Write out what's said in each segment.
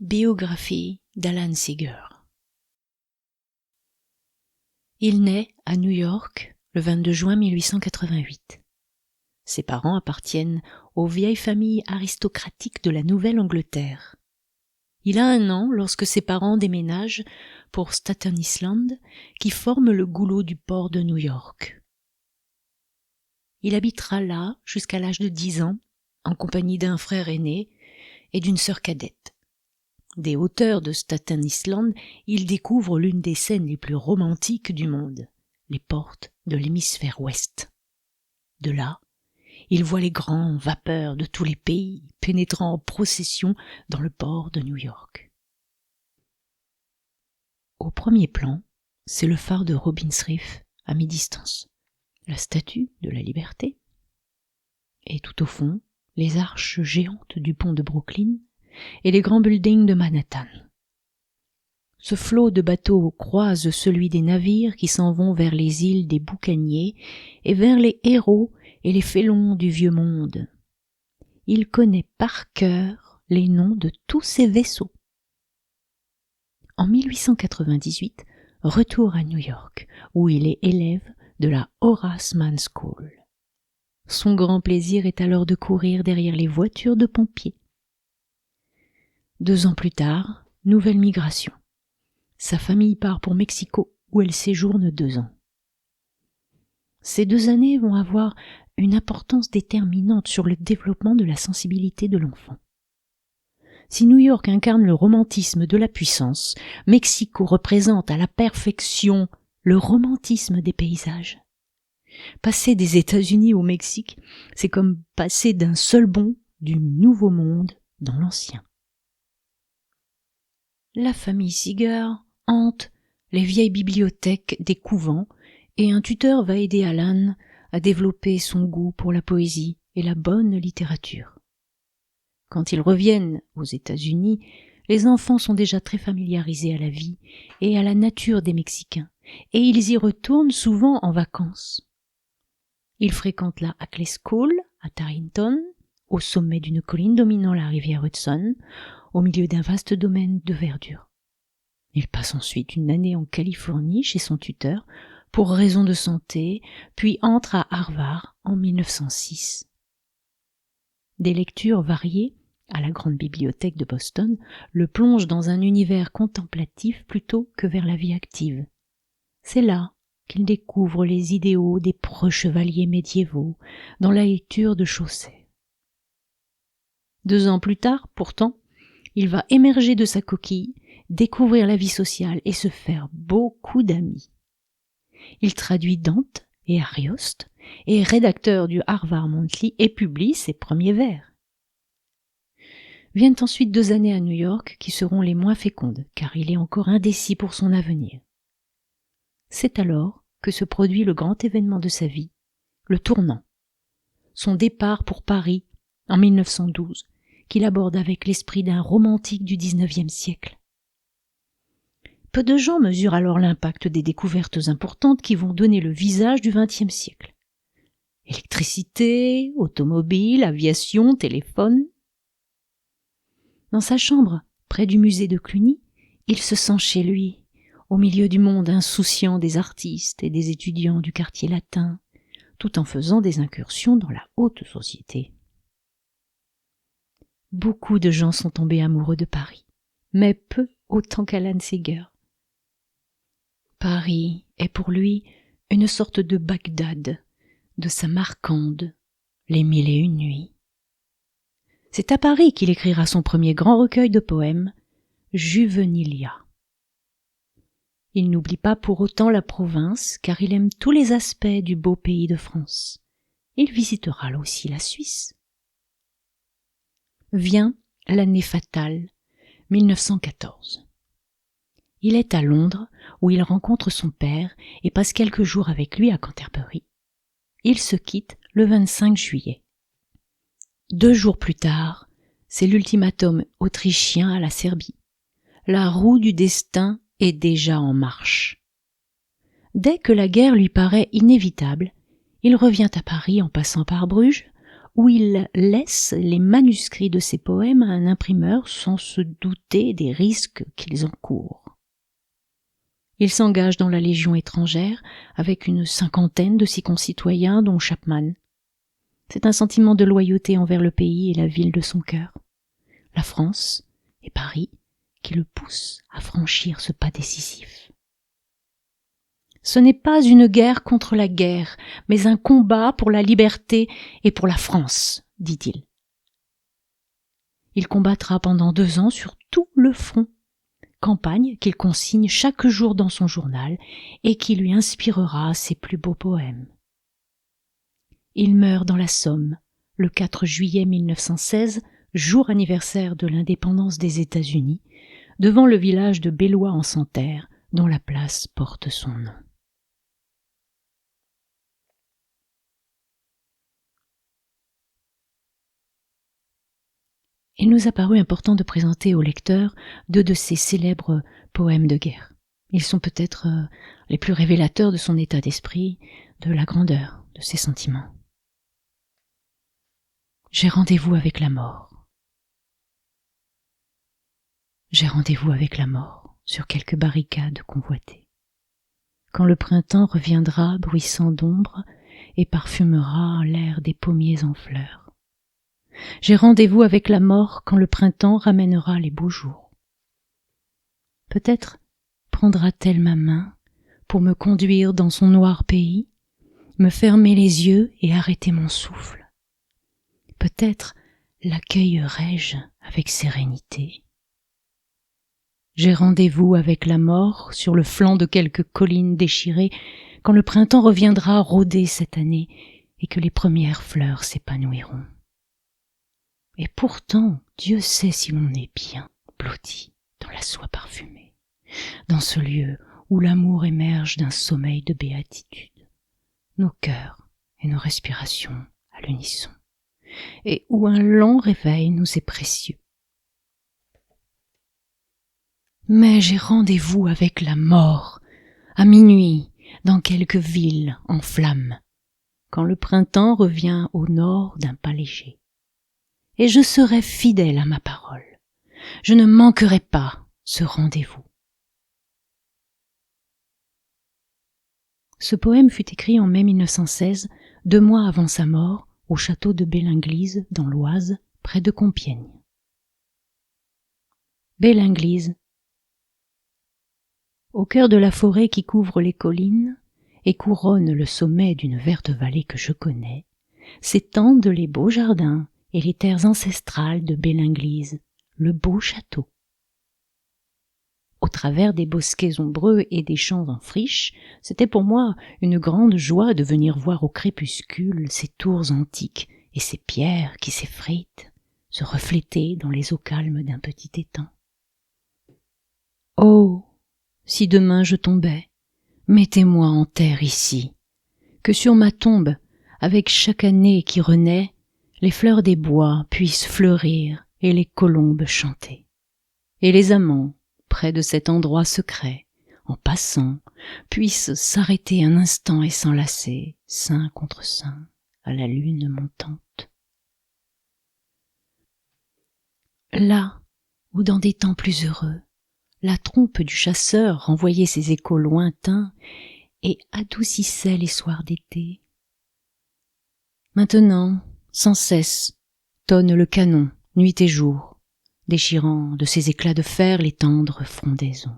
Biographie d'Alan Seeger. Il naît à New York le 22 juin 1888. Ses parents appartiennent aux vieilles familles aristocratiques de la Nouvelle-Angleterre. Il a 1 an lorsque ses parents déménagent pour Staten Island, qui forme le goulot du port de New York. Il habitera là jusqu'à l'âge de 10 ans, en compagnie d'un frère aîné et d'une sœur cadette. Des hauteurs de Staten Island, il découvre l'une des scènes les plus romantiques du monde, les portes de l'hémisphère ouest. De là, il voit les grandes vapeurs de tous les pays pénétrant en procession dans le port de New York. Au premier plan, c'est le phare de Robbins Reef à mi-distance, la statue de la Liberté, et tout au fond, les arches géantes du pont de Brooklyn et les grands buildings de Manhattan. Ce flot de bateaux croise celui des navires qui s'en vont vers les îles des boucaniers et vers les héros et les félons du vieux monde. Il connaît par cœur les noms de tous ces vaisseaux. En 1898, retour à New York, où il est élève de la Horace Mann School. Son grand plaisir est alors de courir derrière les voitures de pompiers. 2 ans plus tard, nouvelle migration. Sa famille part pour Mexico, où elle séjourne 2 ans. Ces 2 années vont avoir une importance déterminante sur le développement de la sensibilité de l'enfant. Si New York incarne le romantisme de la puissance, Mexico représente à la perfection le romantisme des paysages. Passer des États-Unis au Mexique, c'est comme passer d'un seul bond du nouveau monde dans l'ancien. La famille Seeger hante les vieilles bibliothèques des couvents et un tuteur va aider Alan à développer son goût pour la poésie et la bonne littérature. Quand ils reviennent aux États-Unis, les enfants sont déjà très familiarisés à la vie et à la nature des Mexicains, et ils y retournent souvent en vacances. Ils fréquentent la Hackley School à Tarrytown, au sommet d'une colline dominant la rivière Hudson, au milieu d'un vaste domaine de verdure. Il passe ensuite 1 année en Californie chez son tuteur pour raison de santé, puis entre à Harvard en 1906. Des lectures variées à la grande bibliothèque de Boston le plongent dans un univers contemplatif plutôt que vers la vie active. C'est là qu'il découvre les idéaux des preux chevaliers médiévaux dans la lecture de Chaucer. 2 ans plus tard, pourtant, il va émerger de sa coquille, découvrir la vie sociale et se faire beaucoup d'amis. Il traduit Dante et Arioste, est rédacteur du Harvard Monthly et publie ses premiers vers. Viennent ensuite 2 années à New York qui seront les moins fécondes, car il est encore indécis pour son avenir. C'est alors que se produit le grand événement de sa vie, le tournant. Son départ pour Paris en 1912, qu'il aborde avec l'esprit d'un romantique du XIXe siècle. Peu de gens mesurent alors l'impact des découvertes importantes qui vont donner le visage du XXe siècle. Électricité, automobile, aviation, téléphone. Dans sa chambre, près du musée de Cluny, il se sent chez lui, au milieu du monde insouciant des artistes et des étudiants du quartier latin, tout en faisant des incursions dans la haute société. Beaucoup de gens sont tombés amoureux de Paris, mais peu autant qu'Alan Seeger. Paris est pour lui une sorte de Bagdad, de Samarcande, les 1001 nuits. C'est à Paris qu'il écrira son premier grand recueil de poèmes, Juvenilia. Il n'oublie pas pour autant la province, car il aime tous les aspects du beau pays de France. Il visitera là aussi la Suisse. Vient l'année fatale, 1914. Il est à Londres, où il rencontre son père et passe quelques jours avec lui à Canterbury. Ils se quittent le 25 juillet. 2 jours plus tard, c'est l'ultimatum autrichien à la Serbie. La roue du destin est déjà en marche. Dès que la guerre lui paraît inévitable, il revient à Paris en passant par Bruges, où il laisse les manuscrits de ses poèmes à un imprimeur sans se douter des risques qu'ils encourent. Il s'engage dans la Légion étrangère avec une cinquantaine de ses concitoyens, dont Chapman. C'est un sentiment de loyauté envers le pays et la ville de son cœur, la France et Paris, qui le poussent à franchir ce pas décisif. Ce n'est pas une guerre contre la guerre, mais un combat pour la liberté et pour la France, dit-il. Il combattra pendant 2 ans sur tout le front, campagne qu'il consigne chaque jour dans son journal et qui lui inspirera ses plus beaux poèmes. Il meurt dans la Somme, le 4 juillet 1916, jour anniversaire de l'indépendance des États-Unis, devant le village de Bellois-en-Santerre, dont la place porte son nom. Il nous a paru important de présenter au lecteur 2 de ses célèbres poèmes de guerre. Ils sont peut-être les plus révélateurs de son état d'esprit, de la grandeur de ses sentiments. J'ai rendez-vous avec la mort. J'ai rendez-vous avec la mort sur quelques barricades convoitées. Quand le printemps reviendra bruissant d'ombre et parfumera l'air des pommiers en fleurs. J'ai rendez-vous avec la mort quand le printemps ramènera les beaux jours. Peut-être prendra-t-elle ma main pour me conduire dans son noir pays, me fermer les yeux et arrêter mon souffle. Peut-être l'accueillerai-je avec sérénité. J'ai rendez-vous avec la mort sur le flanc de quelque colline déchirée quand le printemps reviendra rôder cette année et que les premières fleurs s'épanouiront. Et pourtant, Dieu sait si l'on est bien blotti dans la soie parfumée, dans ce lieu où l'amour émerge d'un sommeil de béatitude, nos cœurs et nos respirations à l'unisson, et où un long réveil nous est précieux. Mais j'ai rendez-vous avec la mort, à minuit, dans quelque ville en flammes, quand le printemps revient au nord d'un pas léger. Et je serai fidèle à ma parole. Je ne manquerai pas ce rendez-vous. Ce poème fut écrit en mai 1916, 2 mois avant sa mort, au château de Bellinglise, dans l'Oise, près de Compiègne. Bellinglise. Au cœur de la forêt qui couvre les collines et couronne le sommet d'une verte vallée que je connais, s'étendent les beaux jardins et les terres ancestrales de Bellinglise, le beau château. Au travers des bosquets ombreux et des champs en friche, c'était pour moi une grande joie de venir voir au crépuscule ces tours antiques et ces pierres qui s'effritent, se refléter dans les eaux calmes d'un petit étang. Oh, si demain je tombais, mettez-moi en terre ici, que sur ma tombe, avec chaque année qui renaît, les fleurs des bois puissent fleurir et les colombes chanter. Et les amants, près de cet endroit secret, en passant, puissent s'arrêter un instant et s'enlacer, sein contre sein, à la lune montante. Là où dans des temps plus heureux, la trompe du chasseur renvoyait ses échos lointains et adoucissait les soirs d'été. Maintenant, sans cesse, tonne le canon, nuit et jour, déchirant de ses éclats de fer les tendres frondaisons.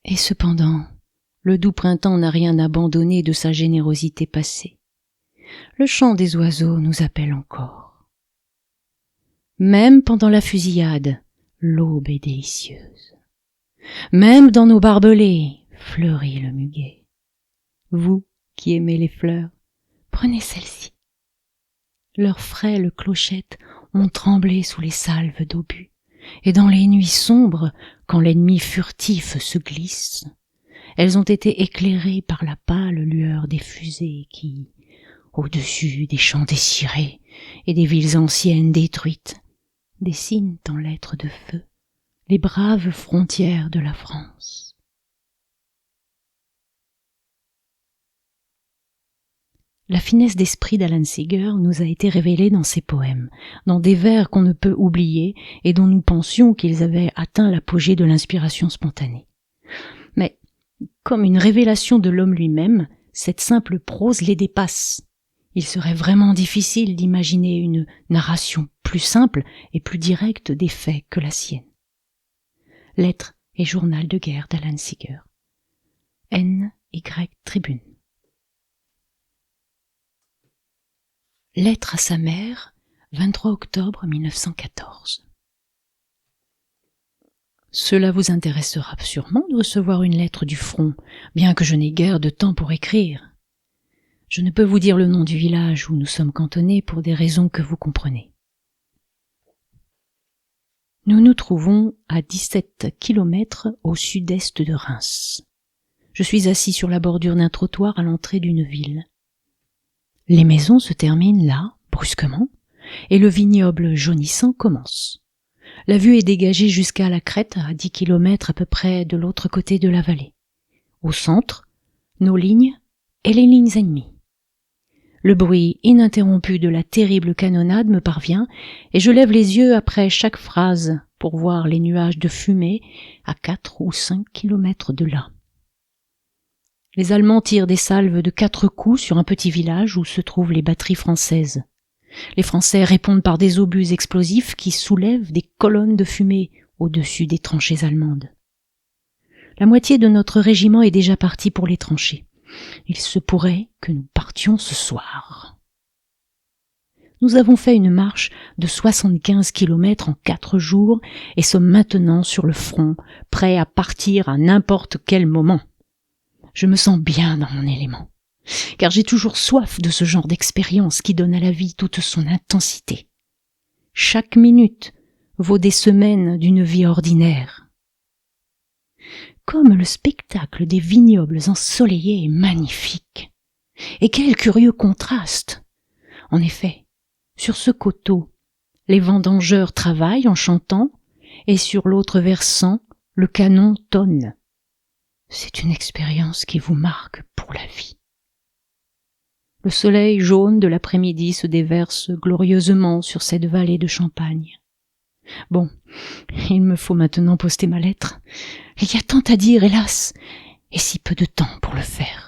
Et cependant, le doux printemps n'a rien abandonné de sa générosité passée. Le chant des oiseaux nous appelle encore. Même pendant la fusillade, l'aube est délicieuse. Même dans nos barbelés, fleurit le muguet. Vous qui aimez les fleurs, prenez celle-ci. Leurs frêles clochettes ont tremblé sous les salves d'obus, et dans les nuits sombres, quand l'ennemi furtif se glisse, elles ont été éclairées par la pâle lueur des fusées qui, au-dessus des champs déchirés et des villes anciennes détruites, dessinent en lettres de feu les braves frontières de la France. La finesse d'esprit d'Alan Seeger nous a été révélée dans ses poèmes, dans des vers qu'on ne peut oublier et dont nous pensions qu'ils avaient atteint l'apogée de l'inspiration spontanée. Mais, comme une révélation de l'homme lui-même, cette simple prose les dépasse. Il serait vraiment difficile d'imaginer une narration plus simple et plus directe des faits que la sienne. Lettre et journal de guerre d'Alan Seeger. N.Y. Tribune. Lettre à sa mère, 23 octobre 1914. Cela vous intéressera sûrement de recevoir une lettre du front, bien que je n'ai guère de temps pour écrire. Je ne peux vous dire le nom du village où nous sommes cantonnés pour des raisons que vous comprenez. Nous nous trouvons à 17 kilomètres au sud-est de Reims. Je suis assis sur la bordure d'un trottoir à l'entrée d'une ville. Les maisons se terminent là, brusquement, et le vignoble jaunissant commence. La vue est dégagée jusqu'à la crête, à 10 kilomètres à peu près de l'autre côté de la vallée. Au centre, nos lignes et les lignes ennemies. Le bruit ininterrompu de la terrible canonnade me parvient, et je lève les yeux après chaque phrase pour voir les nuages de fumée à 4 ou 5 kilomètres de là. Les Allemands tirent des salves de 4 coups sur un petit village où se trouvent les batteries françaises. Les Français répondent par des obus explosifs qui soulèvent des colonnes de fumée au-dessus des tranchées allemandes. La moitié de notre régiment est déjà partie pour les tranchées. Il se pourrait que nous partions ce soir. Nous avons fait une marche de 75 kilomètres en 4 jours et sommes maintenant sur le front, prêts à partir à n'importe quel moment. Je me sens bien dans mon élément, car j'ai toujours soif de ce genre d'expérience qui donne à la vie toute son intensité. Chaque minute vaut des semaines d'une vie ordinaire. Comme le spectacle des vignobles ensoleillés est magnifique. Et quel curieux contraste! En effet, sur ce coteau, les vendangeurs travaillent en chantant, et sur l'autre versant, le canon tonne. C'est une expérience qui vous marque pour la vie. Le soleil jaune de l'après-midi se déverse glorieusement sur cette vallée de Champagne. Bon, il me faut maintenant poster ma lettre. Il y a tant à dire, hélas, et si peu de temps pour le faire.